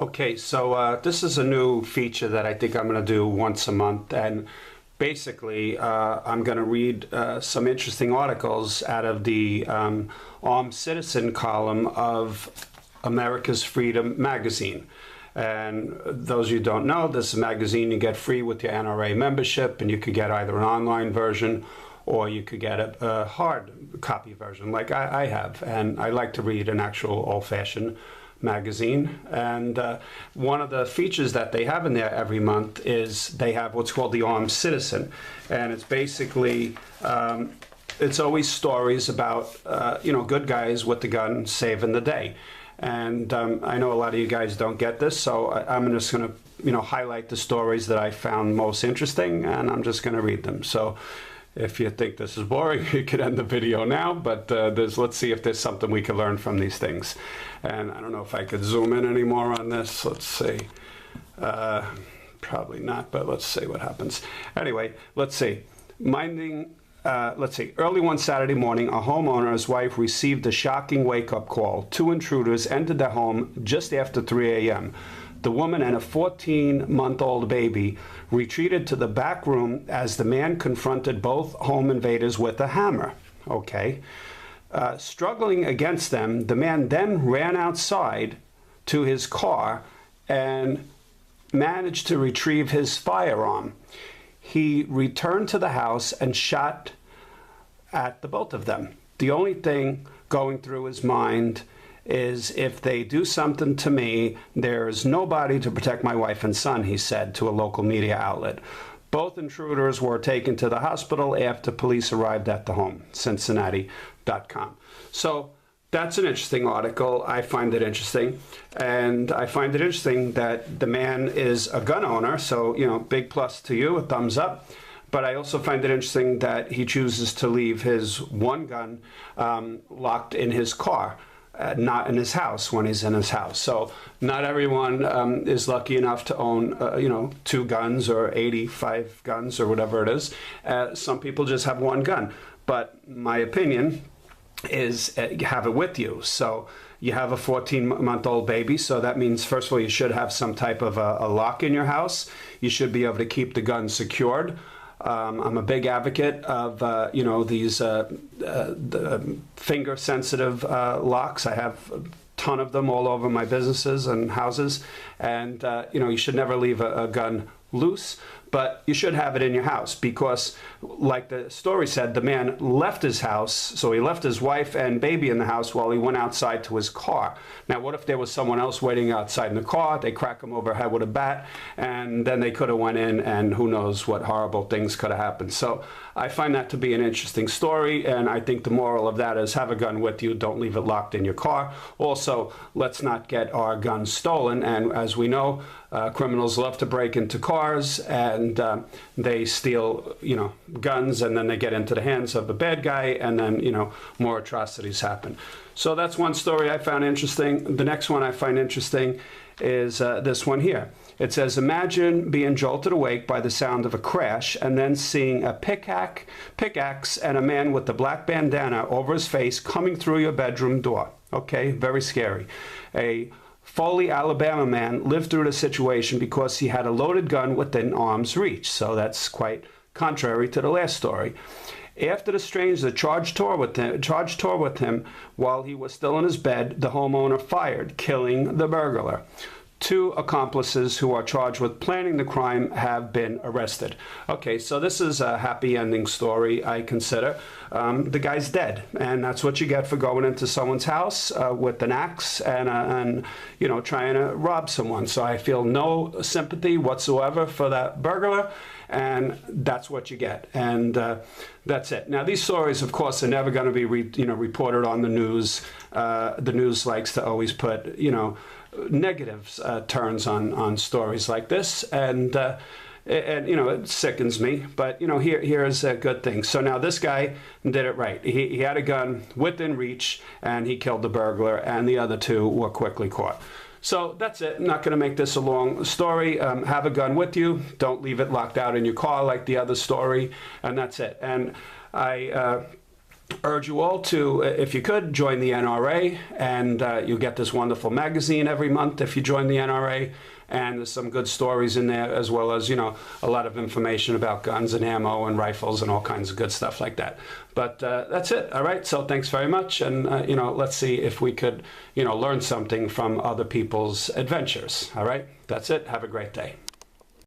Okay, so this is a new feature that I think I'm going to do once a month, and basically I'm going to read some interesting articles out of the Armed Citizen column of America's Freedom magazine. And those of you who don't know, this is a magazine you get free with your NRA membership, and you could get either an online version or you could get a hard copy version like I have. And I like to read an actual old-fashioned magazine, and one of the features that they have in there every month is they have what's called the Armed Citizen, and it's basically it's always stories about good guys with the gun saving the day. And I know a lot of you guys don't get this, so I'm just going to highlight the stories that I found most interesting, and I'm just going to read them. So if you think this is boring, you could end the video now, but let's see if there's something we can learn from these things. And I don't know if I could zoom in anymore on this. Let's see. Probably not, but let's see what happens. Anyway, let's see. Early one Saturday morning, a homeowner's wife received a shocking wake-up call. Two intruders entered their home just after 3 a.m. The woman and a 14-month-old baby retreated to the back room as the man confronted both home invaders with a hammer. Okay. Struggling against them, the man then ran outside to his car and managed to retrieve his firearm. He returned to the house and shot at the both of them. The only thing going through his mind is, if they do something to me, there's nobody to protect my wife and son, he said to a local media outlet. Both intruders were taken to the hospital after police arrived at the home, Cincinnati.com. So that's an interesting article. I find it interesting. And I find it interesting that the man is a gun owner. So, big plus to you, a thumbs up. But I also find it interesting that he chooses to leave his one gun locked in his car, not in his house when he's in his house. So not everyone is lucky enough to own, 2 guns or 85 guns or whatever it is. Some people just have one gun. But my opinion is have it with you. So you have a 14-month-old baby, so that means, first of all, you should have some type of a lock in your house. You should be able to keep the gun secured. I'm a big advocate of, these the finger-sensitive locks. I have a ton of them all over my businesses and houses. And, you should never leave a gun loose, but you should have it in your house because, like the story said, the man left his house, so he left his wife and baby in the house while he went outside to his car. Now, what if there was someone else waiting outside in the car? They crack him over the head with a bat, and then they could have went in, and who knows what horrible things could have happened. So I find that to be an interesting story, and I think the moral of that is have a gun with you. Don't leave it locked in your car. Also, let's not get our guns stolen, and as we know, criminals love to break into cars, and they steal, guns, and then they get into the hands of the bad guy, and then, more atrocities happen. So that's one story I found interesting. The next one I find interesting is this one here. It says, imagine being jolted awake by the sound of a crash and then seeing a pickaxe and a man with a black bandana over his face coming through your bedroom door. Okay, very scary. A Foley, Alabama man lived through the situation because he had a loaded gun within arm's reach. So that's quite contrary to the last story. After the stranger charged toward with him while he was still in his bed, the homeowner fired, killing the burglar. 2 accomplices who are charged with planning the crime have been arrested. Okay, so this is a happy ending story, I consider. The guy's dead, and that's what you get for going into someone's house with an axe and trying to rob someone. So I feel no sympathy whatsoever for that burglar, and that's what you get. And that's it. Now, these stories, of course, are never going to be reported on the news. The news likes to always put, negative turns on stories like this, and it sickens me, but here's a good thing. So now this guy did it right. He had a gun within reach, and he killed the burglar, and the other 2 were quickly caught. So that's it. I'm not going to make this a long story. Have a gun with you. Don't leave it locked out in your car like the other story, and that's it. And I urge you all to, if you could, join the NRA, and you get this wonderful magazine every month if you join the NRA. And there's some good stories in there, as well as, a lot of information about guns and ammo and rifles and all kinds of good stuff like that. But that's it. All right. So thanks very much. And, let's see if we could, learn something from other people's adventures. All right. That's it. Have a great day.